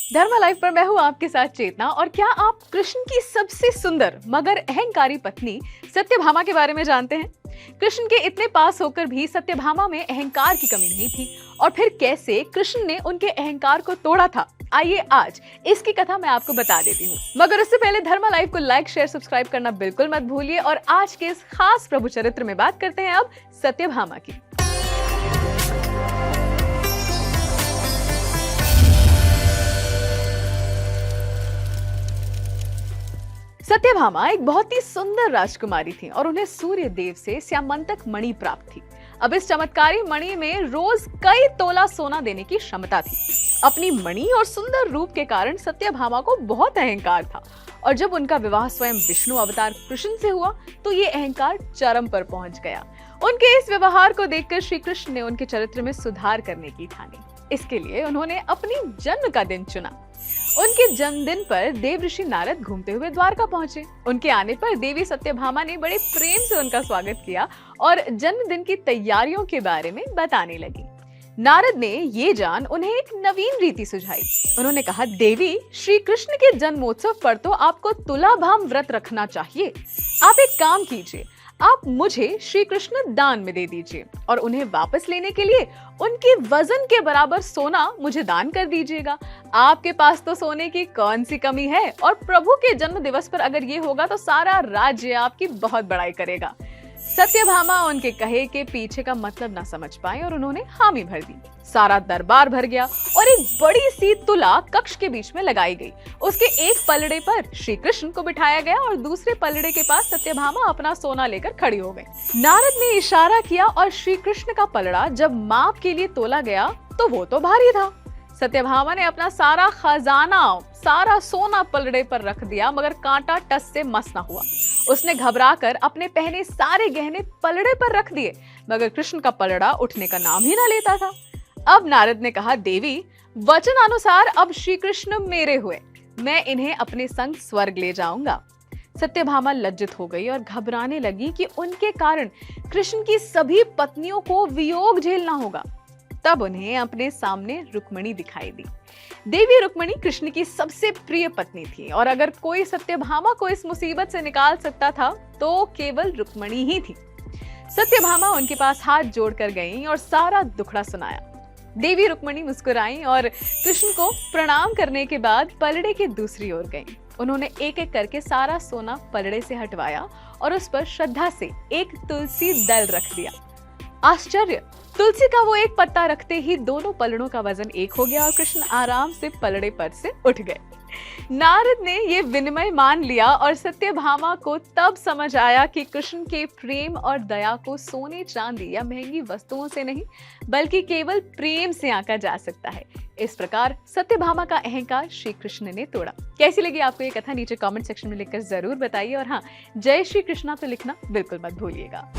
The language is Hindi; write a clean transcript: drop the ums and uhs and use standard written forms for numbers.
धर्मा लाइव पर मैं हूँ आपके साथ चेतना। और क्या आप कृष्ण की सबसे सुंदर मगर अहंकारी पत्नी सत्यभामा के बारे में जानते हैं? कृष्ण के इतने पास होकर भी सत्यभामा में अहंकार की कमी नहीं थी। और फिर कैसे कृष्ण ने उनके अहंकार को तोड़ा था, आइए आज इसकी कथा मैं आपको बता देती हूँ। मगर उससे पहले धर्मा लाइव को लाइक शेयर सब्सक्राइब करना बिल्कुल मत भूलिए। और आज के इस खास प्रभु चरित्र में बात करते हैं अब सत्यभामा की। सत्यभामा एक बहुत ही सुंदर राजकुमारी थी और उन्हें सूर्य देव से श्यामंतक मणि प्राप्त थी। अब इस चमत्कारी मणि में रोज कई तोला सोना देने की क्षमता थी। अपनी मणि और सुंदर रूप के कारण सत्यभामा को बहुत अहंकार था। और जब उनका विवाह स्वयं विष्णु अवतार कृष्ण से हुआ तो ये अहंकार चरम पर पहुंच गया। उनके इस व्यवहार को देखकर श्री कृष्ण ने उनके चरित्र में सुधार करने की ठानी। इसके लिए उन्होंने अपनी जन्म का दिन चुना। उनके जन्मदिन पर देव ऋषि नारद घूमते हुए द्वारका पहुंचे। उनके आने पर देवी सत्यभामा ने बड़े प्रेम से उनका स्वागत किया और जन्मदिन की तैयारियों के बारे में बताने लगी। नारद ने ये जान उन्हें एक नवीन रीति सुझाई। उन्होंने कहा, देवी, श्री कृष्ण के जन्मोत्सव पर तो आपको तुलाभाम व्रत रखना चाहिए। आप एक काम कीजिए, आप मुझे श्री कृष्ण दान में दे दीजिए और उन्हें वापस लेने के लिए उनके वजन के बराबर सोना मुझे दान कर दीजिएगा। आपके पास तो सोने की कौन सी कमी है और प्रभु के जन्म दिवस पर अगर ये होगा तो सारा राज्य आपकी बहुत बड़ाई करेगा। सत्यभामा उनके कहे के पीछे का मतलब ना समझ पाए और उन्होंने हामी भर दी। सारा दरबार भर गया और एक बड़ी सी तुला कक्ष के बीच में लगाई गई। उसके एक पलड़े पर श्री कृष्ण को बिठाया गया और दूसरे पलड़े के पास सत्यभामा अपना सोना लेकर खड़ी हो गई। नारद ने इशारा किया और श्री कृष्ण का पलड़ा जब माप के लिए तोला गया तो वो तो भारी था। सत्यभामा ने अपना सारा खजाना, सारा सोना पलड़े पर रख दिया, मगर कांटा टस से मस न हुआ। उसने घबराकर अपने पहने सारे गहने पलड़े पर रख दिए, मगर कृष्ण का पलड़ा उठने का नाम ही ना लेता था। अब नारद ने कहा, देवी, वचनानुसार अब श्री कृष्ण मेरे हुए, मैं इन्हें अपने संग स्वर्ग ले जाऊंगा। सत्यभामा लज्जित हो गई और घबराने लगी कि उनके कारण कृष्ण की सभी पत्नियों को वियोग झेलना होगा। तब उन्हें अपने सामने रुक्मिणी दिखाई दी। देवी रुक्मिणी कृष्ण की सबसे प्रिय पत्नी थी और अगर कोई सत्यभामा को इस मुसीबत से निकाल सकता था तो केवल रुक्मिणी ही थी। सत्यभामा उनके पास हाथ जोड़कर गईं और सारा दुखड़ा सुनाया। देवी रुक्मिणी मुस्कुराईं और कृष्ण को प्रणाम करने के बाद पलड़े के दूसरी ओर गईं। उन्होंने एक एक करके सारा सोना पलड़े से हटवाया और उस पर श्रद्धा से एक तुलसी दल रख दिया। आश्चर्य! तुलसी का वो एक पत्ता रखते ही दोनों पलड़ों का वजन एक हो गया और कृष्ण आराम से पलड़े पर से उठ गए। नारद ने ये विनिमय मान लिया और सत्यभामा को तब समझ आया कि कृष्ण के प्रेम और दया को सोने चांदी या महंगी वस्तुओं से नहीं बल्कि केवल प्रेम से आंका जा सकता है। इस प्रकार सत्यभामा का अहंकार श्री कृष्ण ने तोड़ा। कैसी लगी आपको ये कथा, नीचे कमेंट सेक्शन में लिखकर जरूर बताइए। और हाँ, जय श्री कृष्णा तो लिखना बिल्कुल मत भूलिएगा।